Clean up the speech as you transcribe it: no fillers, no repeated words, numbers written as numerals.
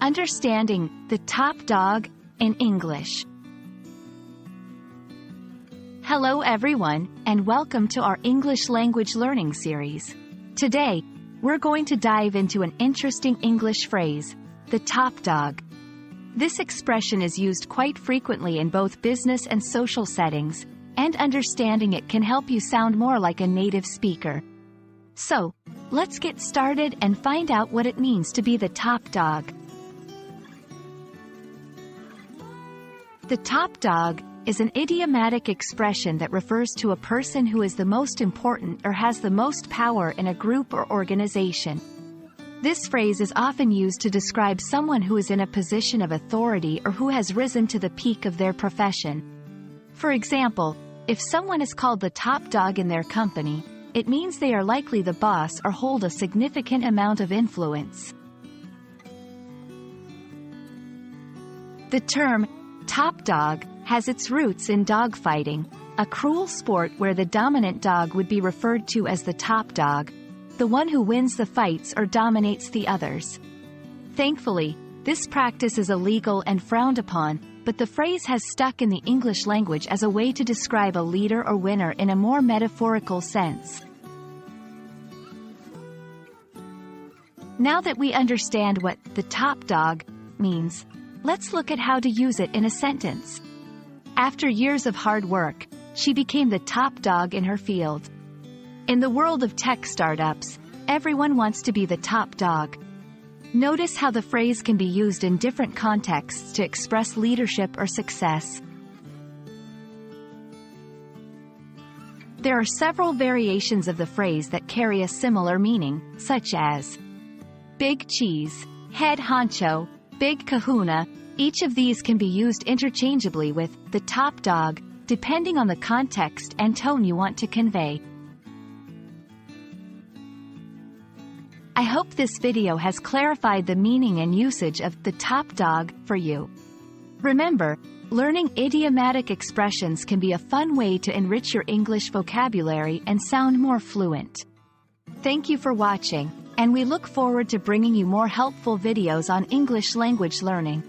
Understanding the top dog in English. Hello everyone, and welcome to our English language learning series. Today, we're going to dive into an interesting English phrase, the top dog. This expression is used quite frequently in both business and social settings, and understanding it can help you sound more like a native speaker. So, let's get started and find out what it means to be the top dog. The top dog is an idiomatic expression that refers to a person who is the most important or has the most power in a group or organization. This phrase is often used to describe someone who is in a position of authority or who has risen to the peak of their profession. For example, if someone is called the top dog in their company, it means they are likely the boss or hold a significant amount of influence. The term top dog has its roots in dogfighting, a cruel sport where the dominant dog would be referred to as the top dog, the one who wins the fights or dominates the others. Thankfully, this practice is illegal and frowned upon, but the phrase has stuck in the English language as a way to describe a leader or winner in a more metaphorical sense. Now that we understand what the top dog means, let's look at how to use it in a sentence. After years of hard work, she became the top dog in her field. In the world of tech startups, everyone wants to be the top dog. Notice how the phrase can be used in different contexts to express leadership or success. There are several variations of the phrase that carry a similar meaning, such as big cheese, head honcho, big kahuna. Each of these can be used interchangeably with the top dog, depending on the context and tone you want to convey. I hope this video has clarified the meaning and usage of the top dog for you. Remember, learning idiomatic expressions can be a fun way to enrich your English vocabulary and sound more fluent. Thank you for watching, and we look forward to bringing you more helpful videos on English language learning.